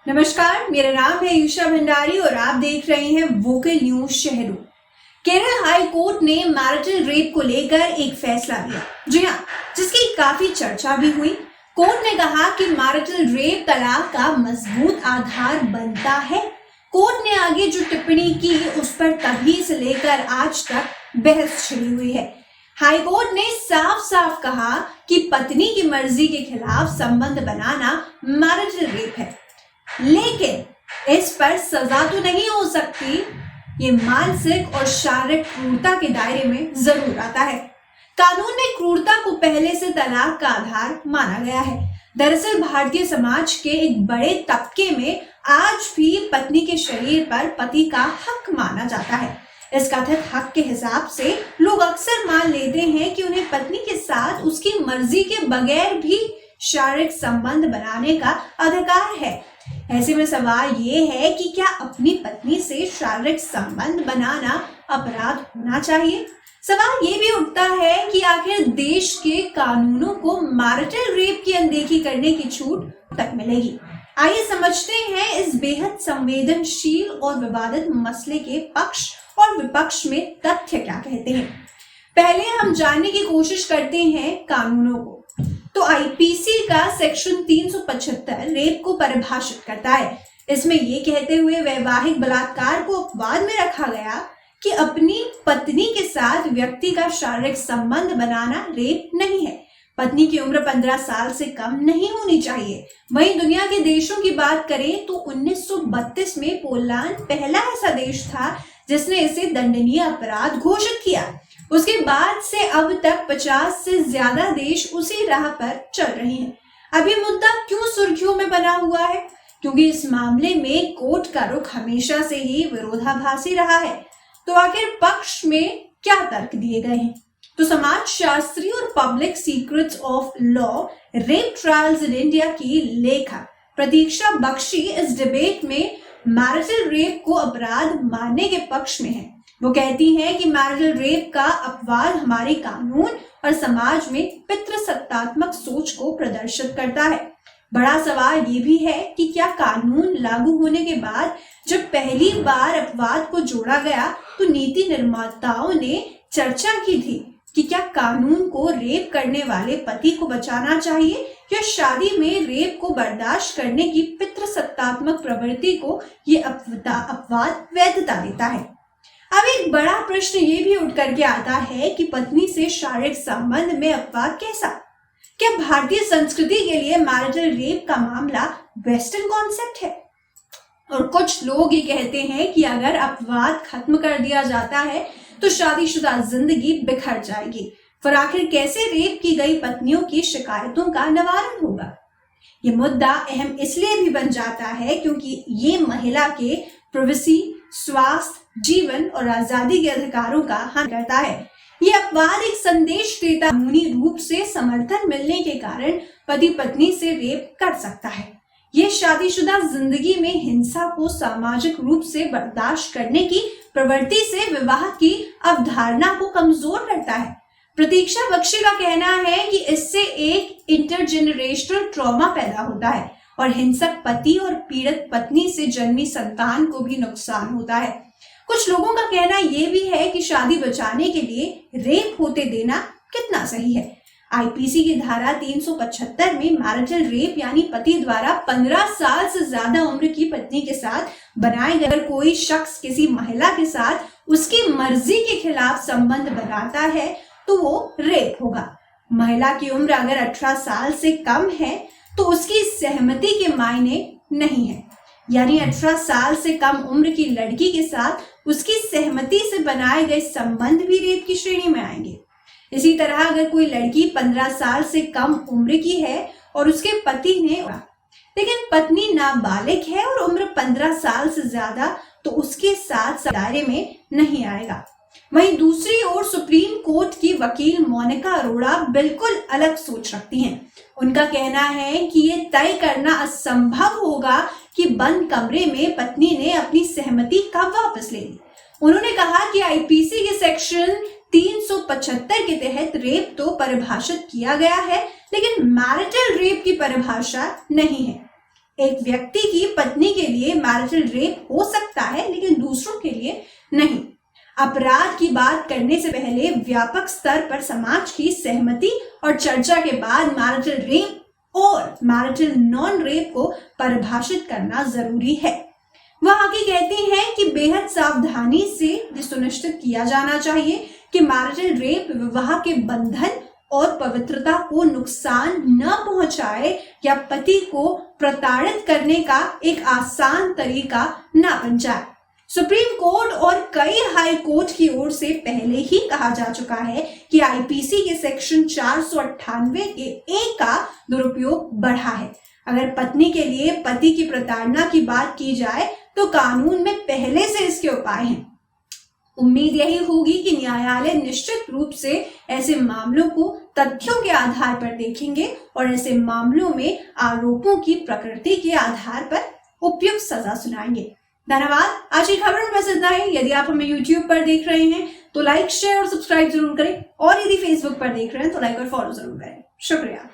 नमस्कार, मेरा नाम है ईशा भंडारी और आप देख रहे हैं वोकल न्यूज शहरों। केरल हाई कोर्ट ने मैरिटल रेप को लेकर एक फैसला दिया, जी हाँ, जिसकी काफी चर्चा भी हुई। कोर्ट ने कहा कि मैरिटल रेप तलाक का मजबूत आधार बनता है। कोर्ट ने आगे जो टिप्पणी की उस पर तभी से लेकर आज तक बहस छिड़ी हुई है। हाई कोर्ट ने साफ साफ कहा कि पत्नी की मर्जी के खिलाफ संबंध बनाना मैरिटल रेप है, लेकिन इस पर सजा तो नहीं हो सकती। ये मानसिक और शारीरिक क्रूरता के दायरे में जरूर आता है। कानून में क्रूरता को पहले से तलाक का आधार माना गया है। दरअसल भारतीय समाज के एक बड़े तबके में आज भी पत्नी के शरीर पर पति का हक माना जाता है। इस कथित हक के हिसाब से लोग अक्सर मान लेते हैं कि उन्हें पत्नी के साथ उसकी मर्जी के बगैर भी शारीरिक संबंध बनाने का अधिकार है। ऐसे में सवाल ये है कि क्या अपनी पत्नी से शारीरिक संबंध बनाना अपराध होना चाहिए? सवाल ये भी उठता है कि आखिर देश के कानूनों को मैरिटल रेप की अनदेखी करने की छूट तक मिलेगी। आइए समझते हैं इस बेहद संवेदनशील और विवादित मसले के पक्ष और विपक्ष में तथ्य क्या कहते हैं। पहले हम जानने की कोशिश करते हैं कानूनों को। तो आईपीसी का सेक्शन 375 रेप को परिभाषित करता है। इसमें ये कहते हुए वैवाहिक बलात्कार को अपवाद में रखा गया कि अपनी पत्नी के साथ व्यक्ति का शारीरिक संबंध बनाना रेप नहीं है। पत्नी की उम्र 15 साल से कम नहीं होनी चाहिए। वहीं दुनिया के देशों की बात करें तो 1932 में पोलैंड पहला ऐसा देश था जिसने इसे दंडनीय अपराध घोषित किया। उसके बाद से अब तक 50 से ज्यादा देश उसी राह पर चल रहे हैं। अब ये मुद्दा क्यों सुर्खियों में बना हुआ है? क्योंकि इस मामले में कोर्ट का रुख हमेशा से ही विरोधाभासी रहा है। तो आखिर पक्ष में क्या तर्क दिए गए हैं? तो समाज शास्त्री और public secrets of law rape trials in India की लेखक प्रतीक्षा बख्शी इस डिबेट में मैरिटल रेप को अपराध मानने के पक्ष में है। वो कहती हैं कि मैरिटल रेप का अपवाद हमारे कानून और समाज में पितृसत्तात्मक सोच को प्रदर्शित करता है। बड़ा सवाल ये भी है कि क्या कानून लागू होने के बाद जब पहली बार अपवाद को जोड़ा गया तो नीति निर्माताओं ने चर्चा की थी कि क्या कानून को रेप करने वाले पति को बचाना चाहिए या शादी में रेप को बर्दाश्त करने की पितृसत्तात्मक प्रवृत्ति को ये अपवाद वैधता देता है। अब एक बड़ा प्रश्न ये भी उठ करके आता है कि पत्नी से शारीरिक संबंध में अपवाद कैसा? क्या भारतीय संस्कृति के लिए मैरिटल रेप का मामला वेस्टर्न कॉन्सेप्ट है? और कुछ लोग ये कहते हैं कि अगर अपवाद खत्म कर दिया जाता है तो शादीशुदा जिंदगी बिखर जाएगी। फिर आखिर कैसे रेप की गई पत्नियों की शिकायतों का निवारण होगा? ये मुद्दा अहम इसलिए भी बन जाता है क्योंकि ये महिला के प्राइवेसी, स्वास्थ्य, जीवन और आजादी के अधिकारों का हनन करता है। ये अपवाद एक संदेश देता कानूनी रूप से समर्थन मिलने के कारण पति पत्नी से रेप कर सकता है। ये शादीशुदा जिंदगी में हिंसा को सामाजिक रूप से बर्दाश्त करने की प्रवृत्ति से विवाह की अवधारणा को कमजोर करता है। प्रतीक्षा बख्शी का कहना है कि इससे एक इंटरजेनरेशनल ट्रॉमा पैदा होता है और हिंसक पति और पीड़ित पत्नी से जन्मी संतान को भी नुकसान होता है। कुछ लोगों का कहना यह भी है कि शादी बचाने के लिए रेप होते देना कितना सही है। आईपीसी की धारा 375 में मैरिटल रेप यानी पति द्वारा 15 साल से ज्यादा उम्र की पत्नी के साथ बनाए गए अगर कोई शख्स किसी महिला के साथ उसकी मर्जी के खिलाफ संबंध बनाता है तो वो रेप होगा। महिला की उम्र अगर 18 साल से कम है तो उसकी सहमति के मायने नहीं है, यानी 18 साल से कम उम्र की लड़की के साथ उसकी सहमति से बनाए गए संबंध भी रेप की श्रेणी में आएंगे। इसी तरह अगर कोई लड़की 15 साल से कम उम्र की है और उसके पति ने लेकिन पत्नी नाबालिग है और उम्र 15 साल से ज्यादा तो उसके साथ दायरे में नहीं आएगा। वहीं दूसरी ओर सुप्रीम कोर्ट की वकील मोनिका अरोड़ा बिल्कुल अलग सोच रखती हैं। उनका कहना है कि ये तय करना असंभव होगा कि बंद कमरे में पत्नी ने अपनी सहमति कब वापस ले ली। उन्होंने कहा कि आईपीसी के सेक्शन 375 के तहत रेप तो परिभाषित किया गया है लेकिन मैरिटल रेप की परिभाषा नहीं है। एक व्यक्ति की पत्नी के लिए मैरिटल रेप हो सकता है, लेकिन दूसरों के लिए नहीं। अपराध की बात करने से पहले व्यापक स्तर पर समाज की सहमति और चर्चा के बाद मैरिटल रेप और मैरिटल नॉन रेप को परिभाषित करना जरूरी है। वह आगे कहती हैं कि बेहद सावधानी से यह सुनिश्चित किया जाना चाहिए कि मैरिटल रेप विवाह के बंधन और पवित्रता को नुकसान न पहुंचाए या पति को प्रताड़ित करने का एक आसान तरीका न बन जाए। सुप्रीम कोर्ट और कई हाई कोर्ट की ओर से पहले ही कहा जा चुका है कि आईपीसी के सेक्शन 498 के ए का दुरुपयोग बढ़ा है। अगर पत्नी के लिए पति की प्रताड़ना की बात की जाए तो कानून में पहले से इसके उपाय हैं। उम्मीद यही होगी कि न्यायालय निश्चित रूप से ऐसे मामलों को तथ्यों के आधार पर देखेंगे और ऐसे मामलों में आरोपों की प्रकृति के आधार पर उपयुक्त सजा सुनाएंगे। धन्यवाद। आज की खबर में बस इतना ही। यदि आप हमें YouTube पर देख रहे हैं तो लाइक, शेयर और सब्सक्राइब जरूर करें, और यदि Facebook पर देख रहे हैं तो लाइक और फॉलो जरूर करें। शुक्रिया।